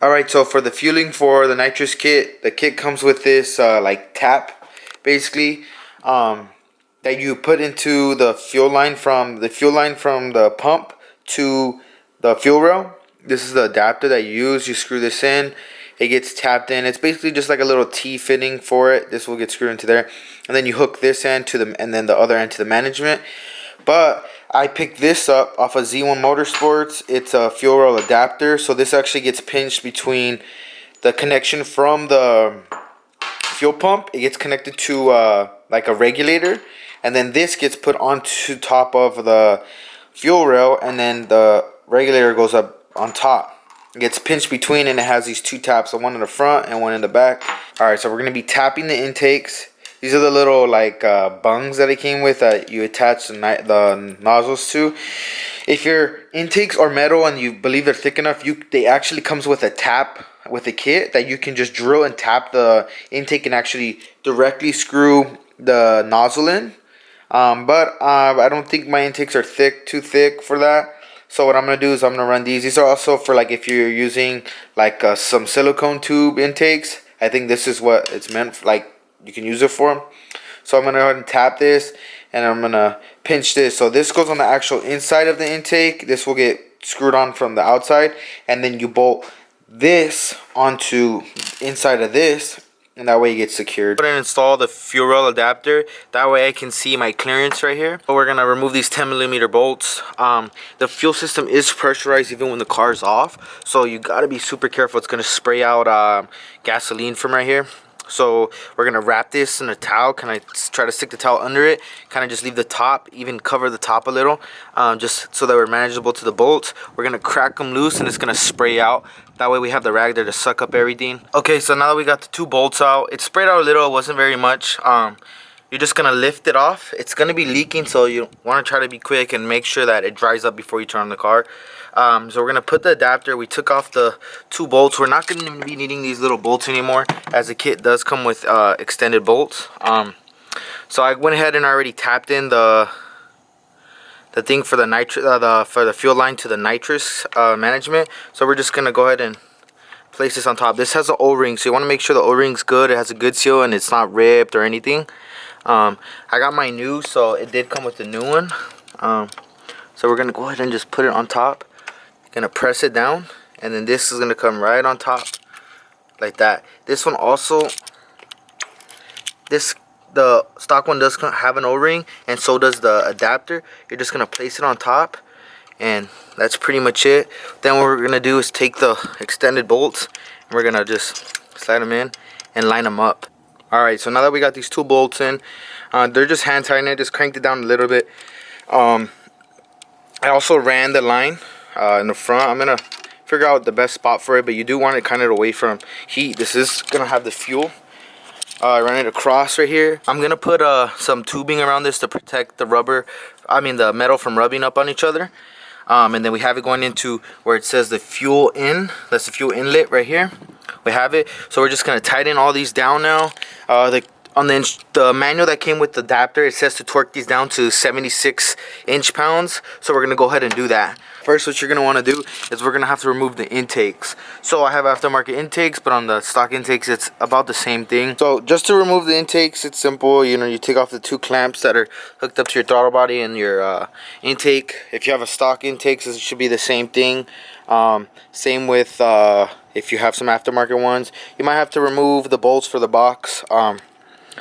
Alright, so for the fueling for the nitrous kit, the kit comes with this like tap, basically, that you put into the fuel line from the pump to the fuel rail. This is the adapter that you use. You screw this in, it gets tapped in. It's basically just like a little T fitting for it. This will get screwed into there, and then you hook this end to and then the other end to the management. But I picked this up off of Z1 Motorsports. It's a fuel rail adapter, so this actually gets pinched between the connection from the fuel pump. It gets connected to like a regulator, and then this gets put onto top of the fuel rail, and then the regulator goes up on top. It gets pinched between, and it has these two taps, one in the front and one in the back. Alright, so we're going to be tapping the intakes. These are the little like bungs that it came with that you attach the nozzles to. If your intakes are metal and you believe they're thick enough, they actually comes with a tap with a kit that you can just drill and tap the intake and actually directly screw the nozzle in. But I don't think my intakes are too thick for that. So what I'm going to do is I'm going to run these. These are also for like if you're using like some silicone tube intakes. I think this is what it's meant for, like you can use it for. So I'm going to go ahead and tap this, and I'm going to pinch this. So this goes on the actual inside of the intake. This will get screwed on from the outside, and then you bolt this onto inside of this, and that way it gets secured. I'm going to install the fuel rail adapter. That way I can see my clearance right here. So we're going to remove these 10mm bolts. The fuel system is pressurized even when the car is off, so you got to be super careful. It's going to spray out gasoline from right here. So we're going to wrap this in a towel. Kind of try to stick the towel under it. Kind of just leave the top, even cover the top a little, just so that we're manageable to the bolts. We're going to crack them loose, and it's going to spray out. That way we have the rag there to suck up everything. Okay, so now that we got the two bolts out, it sprayed out a little. It wasn't very much. You're just going to lift it off. It's going to be leaking, so you want to try to be quick and make sure that it dries up before you turn on the car. So we're going to put the adapter. We took off the two bolts. We're not going to be needing these little bolts anymore, as the kit does come with extended bolts. So I went ahead and already tapped in the thing for the for the fuel line to the nitrous management. So we're just going to go ahead and place this on top. This has an O-ring, so you want to make sure the O-ring's good. It has a good seal and it's not ripped or anything. I got my new, so it did come with the new one. So we're going to go ahead and just put it on top. Gonna press it down, and then this is gonna come right on top like that. This one also, the stock one does have an O-ring, and so does the adapter. You're just gonna place it on top, and that's pretty much it. Then what we're gonna do is take the extended bolts, and we're gonna just slide them in and line them up. Alright, so now that we got these two bolts in, they're just hand tightening it. Just cranked it down a little bit. I also ran the line in the front. I'm gonna figure out the best spot for it, but you do want it kind of away from heat. This is gonna have the fuel. I ran it across right here. I'm gonna put some tubing around this to protect the the metal from rubbing up on each other. And then we have it going into where it says the fuel in. That's the fuel inlet right here. We have it. So we're just gonna tighten all these down now. On the manual that came with the adapter, it says to torque these down to 76 inch-pounds. So we're going to go ahead and do that. First, what you're going to want to do is we're going to have to remove the intakes. So I have aftermarket intakes, but on the stock intakes, it's about the same thing. So just to remove the intakes, it's simple. You know, you take off the two clamps that are hooked up to your throttle body and your intake. If you have a stock intakes, it should be the same thing. Same with if you have some aftermarket ones. You might have to remove the bolts for the box.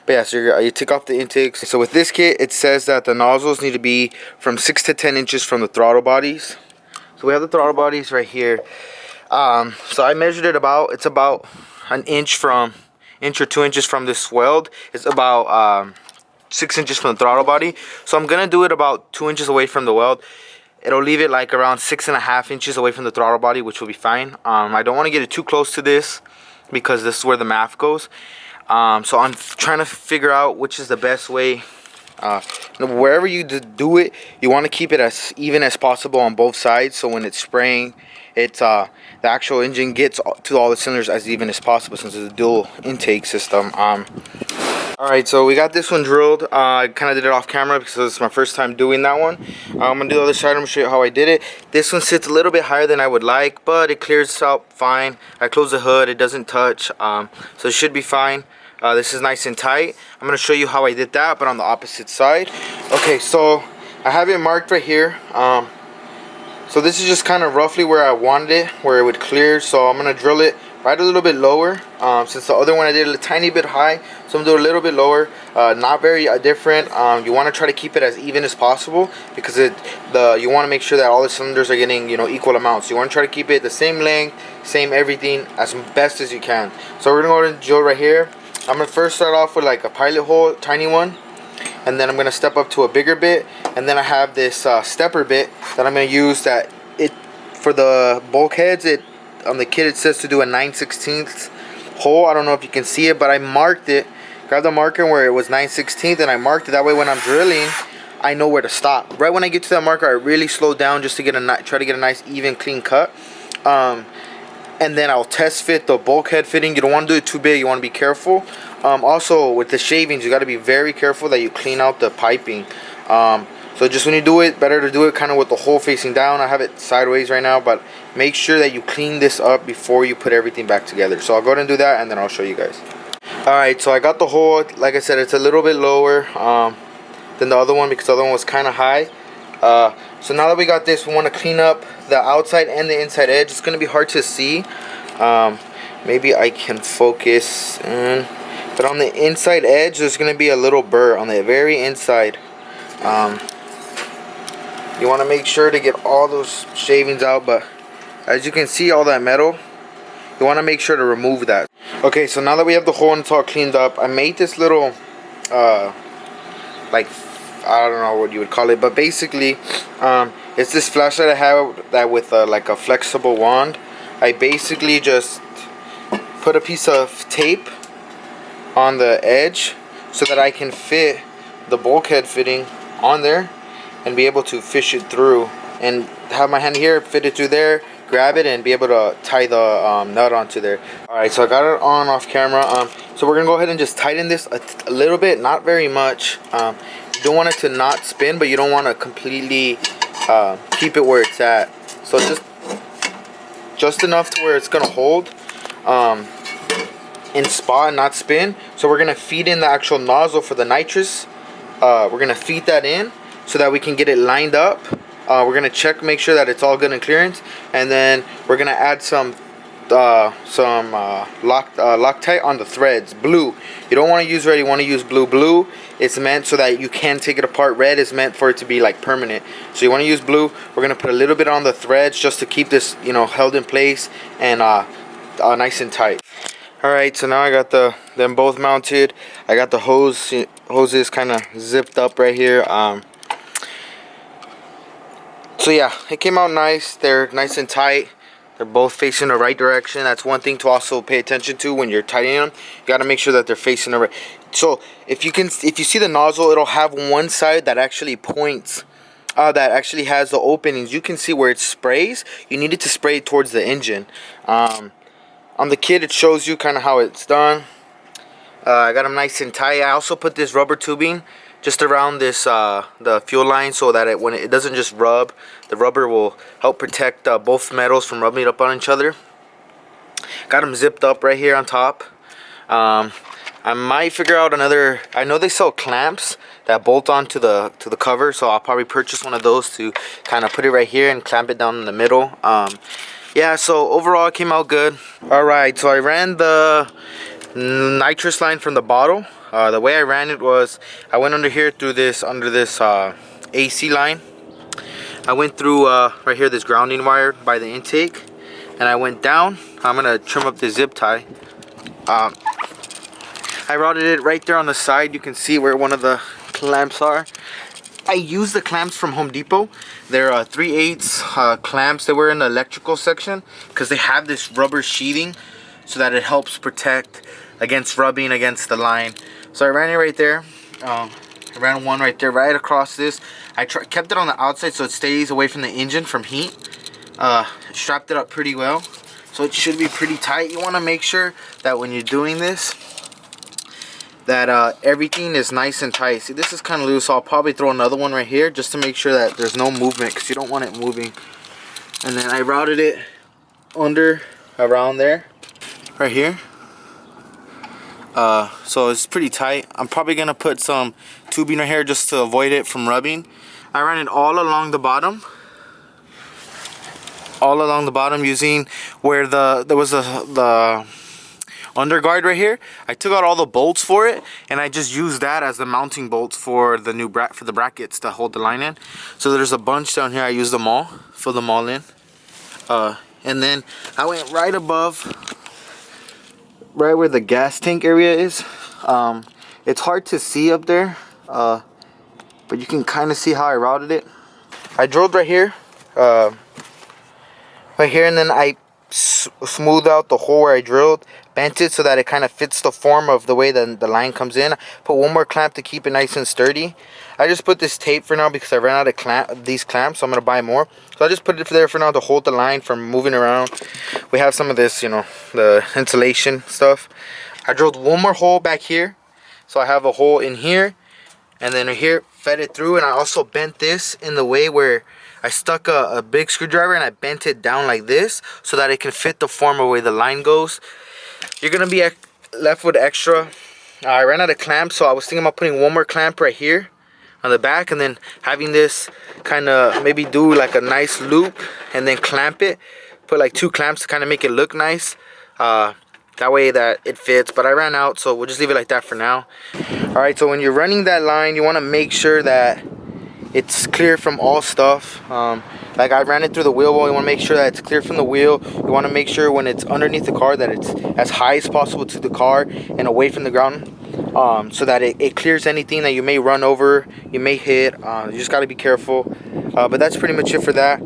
But yeah, so you take off the intakes. So with this kit, it says that the nozzles need to be from 6 to 10 inches from the throttle bodies. So we have the throttle bodies right here. So I measured it it's about an inch or 2 inches from this weld. It's about 6 inches from the throttle body. So I'm gonna do it about 2 inches away from the weld. It'll leave it like around 6.5 inches away from the throttle body, which will be fine. I don't want to get it too close to this because this is where the math goes. So I'm trying to figure out which is the best way. Wherever you do it, you want to keep it as even as possible on both sides, so when it's spraying, the actual engine gets to all the cylinders as even as possible, since it's a dual intake system. Alright, so we got this one drilled. I kind of did it off camera because it's my first time doing that one. I'm going to do the other side. I'm going to show you how I did it. This one sits a little bit higher than I would like, but it clears out fine. I close the hood. It doesn't touch, so it should be fine. This is nice and tight. I'm going to show you how I did that, but on the opposite side. Okay, so I have it marked right here. So this is just kind of roughly where I wanted it, where it would clear. So I'm going to drill it right a little bit lower, since the other one I did a tiny bit high, so I'm going to do a little bit lower. Not very different. You want to try to keep it as even as possible, because you want to make sure that all the cylinders are getting, you know, equal amounts. You want to try to keep it the same length, same everything, as best as you can. So we're going to go ahead and drill right here. I'm going to first start off with like a pilot hole, tiny one, and then I'm going to step up to a bigger bit, and then I have this stepper bit that I'm going to use. That for the bulkheads, on the kit it says to do a 9/16 hole. I don't know if you can see it, but I marked it. Grabbed the marker where it was 9/16, and I marked it. That way when I'm drilling, I know where to stop. Right when I get to that marker, I really slow down just to try to get a nice even clean cut. And then I'll test fit the bulkhead fitting. You don't want to do it too big. You want to be careful. Also with the shavings, you got to be very careful that you clean out the piping. So just when you do it, better to do it kind of with the hole facing down. I have it sideways right now, but make sure that you clean this up before you put everything back together. So I'll go ahead and do that, and then I'll show you guys. Alright, so I got the hole. Like I said, it's a little bit lower than the other one, because the other one was kind of high. So now that we got this, we want to clean up the outside and the inside edge. It's going to be hard to see. Maybe I can focus in. But on the inside edge, there's going to be a little burr on the very inside. You want to make sure to get all those shavings out, but as you can see, all that metal, you want to make sure to remove that. Okay, so now that we have the hole and it's all cleaned up, I made this little like, I don't know what you would call it, but basically it's this flashlight I have that with like a flexible wand. I basically just put a piece of tape on the edge so that I can fit the bulkhead fitting on there and be able to fish it through, and have my hand here, fit it through there, grab it, and be able to tie the nut onto there. Alright, so I got it on off camera. So we're gonna go ahead and just tighten this a little bit, not very much. You don't want it to not spin, but you don't want to completely keep it where it's at. So just enough to where it's gonna hold in spot and not spin. So we're gonna feed in the actual nozzle for the nitrous. We're gonna feed that in so that we can get it lined up. We're gonna check, make sure that it's all good in clearance, and then we're gonna add some Loctite on the threads. Blue. You don't want to use red. You want to use blue. Blue, it's meant so that you can take it apart. Red is meant for it to be like permanent. So you want to use blue. We're gonna put a little bit on the threads just to keep this, you know, held in place and nice and tight. Alright, so now I got them both mounted. I got the hoses kind of zipped up right here. So yeah, it came out nice. They're nice and tight. They're both facing the right direction. That's one thing to also pay attention to when you're tightening them. You got to make sure that they're facing the right. So if you see the nozzle, it'll have one side that actually points, that actually has the openings. You can see where it sprays. You need it to spray towards the engine. On the kit, it shows you kind of how it's done. I got them nice and tight. I also put this rubber tubing just around this the fuel line, so that when it doesn't just rub, the rubber will help protect both metals from rubbing up on each other. Got them zipped up right here on top. I might figure out another. I know they sell clamps that bolt onto the cover, so I'll probably purchase one of those to kind of put it right here and clamp it down in the middle. Yeah, so overall it came out good. Alright, so I ran the nitrous line from the bottle. The way I ran it was, I went under here through this, under this AC line. I went through right here, this grounding wire by the intake, and I went down. I'm gonna trim up the zip tie. I routed it right there on the side. You can see where one of the clamps are. I used the clamps from Home Depot. They're 3/8 clamps. They were in the electrical section because they have this rubber sheathing so that it helps protect against rubbing against the line. So I ran it right there. I ran one right there, right across this. I kept it on the outside so it stays away from the engine from heat. Strapped it up pretty well, so it should be pretty tight. You want to make sure that when you're doing this, that everything is nice and tight. See, this is kind of loose, so I'll probably throw another one right here just to make sure that there's no movement, because you don't want it moving. And then I routed it under around there, right here. So it's pretty tight. I'm probably gonna put some tubing right here just to avoid it from rubbing. I ran it all along the bottom. All along the bottom, using where there was the underguard right here. I took out all the bolts for it, and I just used that as the mounting bolts for the new for the brackets to hold the line in. So there's a bunch down here. I used them all, filled them all in. And then I went right above, right where the gas tank area is. It's hard to see up there, but you can kind of see how I routed it. I drilled right here, and then I smoothed out the hole where I drilled, bent it so that it kind of fits the form of the way the line comes in. Put one more clamp to keep it nice and sturdy. I just put this tape for now because I ran out of these clamps, so I'm going to buy more. So I just put it there for now to hold the line from moving around. We have some of this, you know, the insulation stuff. I drilled one more hole back here, so I have a hole in here, and then here, fed it through. And I also bent this in the way where I stuck a big screwdriver and I bent it down like this so that it can fit the form of where the line goes. You're going to be left with extra. I ran out of clamps, so I was thinking about putting one more clamp right here on the back, and then having this kind of maybe do like a nice loop and then clamp it. Put like 2 clamps to kind of make it look nice. That way that it fits, but I ran out, so we'll just leave it like that for now. Alright, so when you're running that line, you want to make sure that it's clear from all stuff. Like I ran it through the wheel well. You want to make sure that it's clear from the wheel. You want to make sure when it's underneath the car that it's as high as possible to the car and away from the ground, so that it clears anything that you may run over, you may hit. You just got to be careful. But that's pretty much it for that.